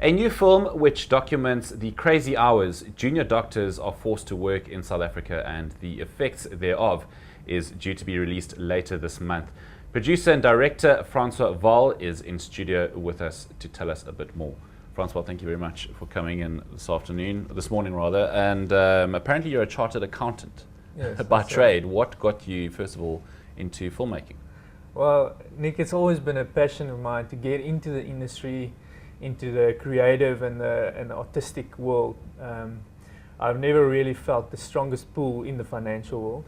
A new film which documents the crazy hours junior doctors are forced to work in South Africa and the effects thereof is due to be released later this month. Producer and director Francois Val is in studio with us to tell us a bit more. Francois, thank you very much for coming in this morning rather, and apparently you're a chartered accountant. Yes, by trade. Right. What got you, first of all, into filmmaking? Well, Nick, it's always been a passion of mine to get into the industry, into the creative and the artistic world. I've never really felt the strongest pull in the financial world,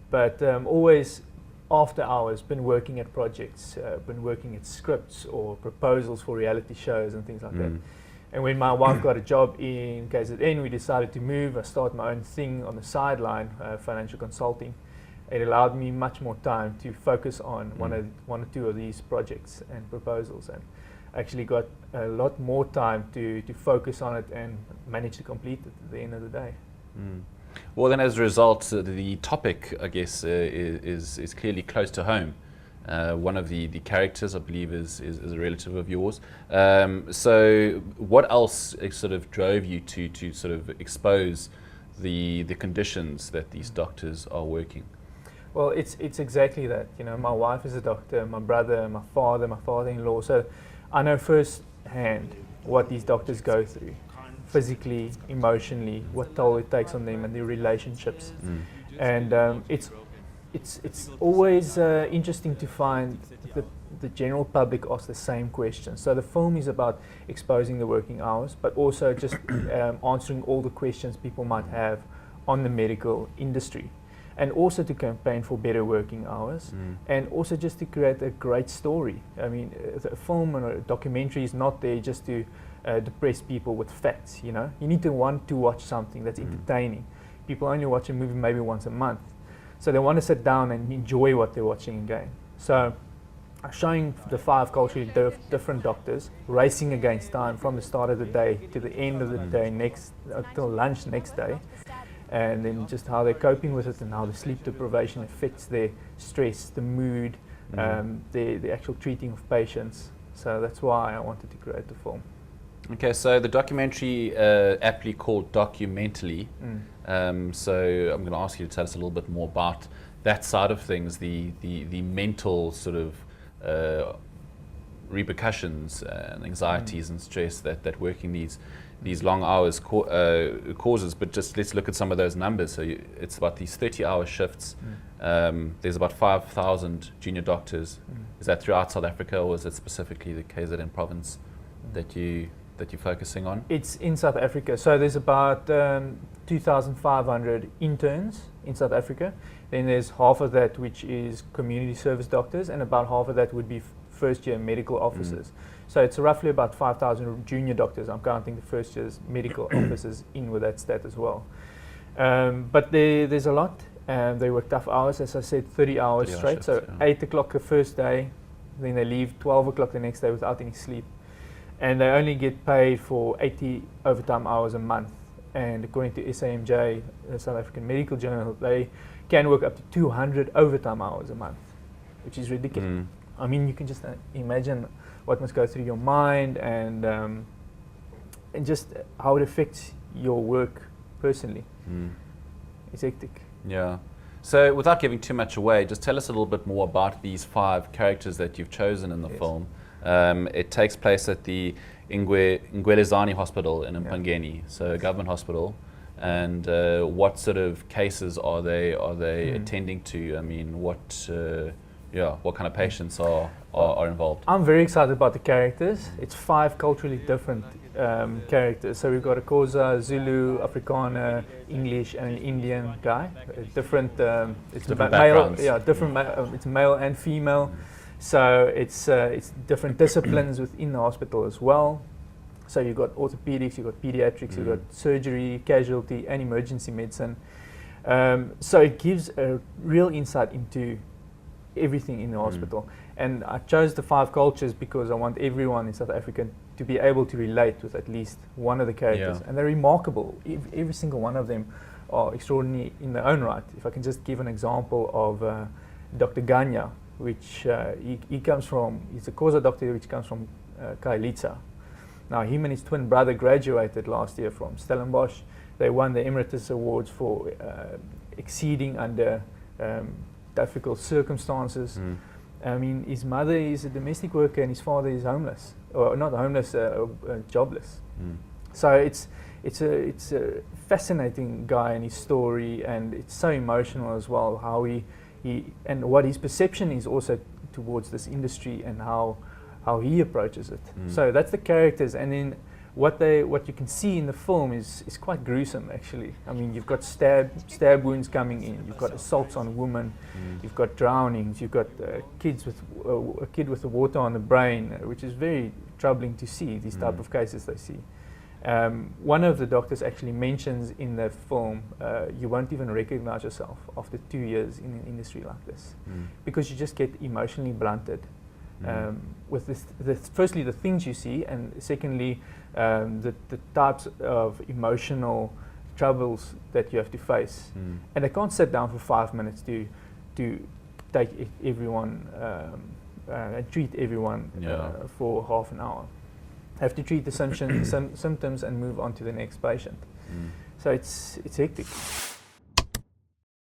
but always after hours been working at projects, been working at scripts or proposals for reality shows and things like that. And when my wife got a job in KZN, we decided to move. I started my own thing on the sideline, financial consulting. It allowed me much more time to focus on one or two of these projects and proposals, and actually got a lot more time to focus on it and manage to complete it at the end of the day. Well, then as a result, the topic, I guess, is clearly close to home. One of the characters, I believe, is a relative of yours. So what else sort of drove you to sort of expose the conditions that these doctors are working? Well, it's exactly that. You know, my wife is a doctor, my brother, my father-in-law. So I know firsthand what these doctors go through, physically, emotionally, what toll it takes on them and their relationships. And it's always interesting to find the general public ask the same questions. So the film is about exposing the working hours, but also just answering all the questions people might have on the medical industry. And also to campaign for better working hours, and also just to create a great story. I mean, a film or a documentary is not there just to depress people with facts, you know. You need to want to watch something that's entertaining. People only watch a movie maybe once a month. So they want to sit down and enjoy what they're watching again. So showing the 5 culturally different doctors racing against time from the start of the day to the end of the day, till lunch next day, and then just how they're coping with it and how the sleep deprivation affects their stress, the mood, the actual treating of patients. So that's why I wanted to create the film. Okay, so the documentary aptly called Documentally. So I'm going to ask you to tell us a little bit more about that side of things, the mental sort of repercussions and anxieties and stress that working these long hours causes. But just let's look at some of those numbers. So it's about these 30-hour shifts. There's about 5,000 junior doctors. Is that throughout South Africa, or is it specifically the KZN province that you're focusing on? It's in South Africa. So there's about 2,500 interns in South Africa. Then there's half of that which is community service doctors, and about half of that would be first-year medical officers. So it's roughly about 5,000 junior doctors. I'm counting the first year's medical officers in with that stat as well. But there's a lot. They work tough hours, as I said, 30 hours straight. Shifts, so 8 o'clock the first day, then they leave 12 o'clock the next day without any sleep. And they only get paid for 80 overtime hours a month. And according to SAMJ, the South African Medical Journal, they can work up to 200 overtime hours a month, which is ridiculous. I mean, you can just imagine what must go through your mind and just how it affects your work personally. It's hectic. Yeah. So without giving too much away, just tell us a little bit more about these 5 characters that you've chosen in the film. It takes place at the Ngwelezani Hospital in Mpangeni, so a government hospital. And what sort of cases are they attending to? I mean, what kind of patients are involved? I'm very excited about the characters. It's 5 culturally different characters. So we've got a Xhosa, Zulu, Afrikaner, English, and an Indian guy. Different. It's different male. backgrounds. Yeah, different. It's male and female. So it's different disciplines within the hospital as well. So you've got orthopedics, you've got pediatrics, you've got surgery, casualty, and emergency medicine. So it gives a real insight into everything in the hospital. And I chose the 5 cultures because I want everyone in South Africa to be able to relate with at least one of the characters. And they're remarkable. Every single one of them are extraordinary in their own right. If I can just give an example of Dr. Ganya, which he comes from, he's a Xhosa doctor which comes from Kailitsa. Now, him and his twin brother graduated last year from Stellenbosch. They won the Emeritus Awards for exceeding under difficult circumstances. I mean, his mother is a domestic worker and his father is homeless, or not homeless, jobless. So it's a fascinating guy and his story, and it's so emotional as well. How he and what his perception is also towards this industry and how he approaches it. So that's the characters, and then what you can see in the film is quite gruesome actually. I mean, you've got stab wounds coming in, you've got assaults on women, you've got drownings, you've got a kid with the water on the brain, which is very troubling to see, these type of cases they see. One of the doctors actually mentions in the film, you won't even recognize yourself after 2 years in an industry like this, because you just get emotionally blunted with firstly the things you see, and secondly the types of emotional troubles that you have to face. And they can't sit down for 5 minutes to take everyone and treat everyone for half an hour. Have to treat the symptoms and move on to the next patient. So it's hectic.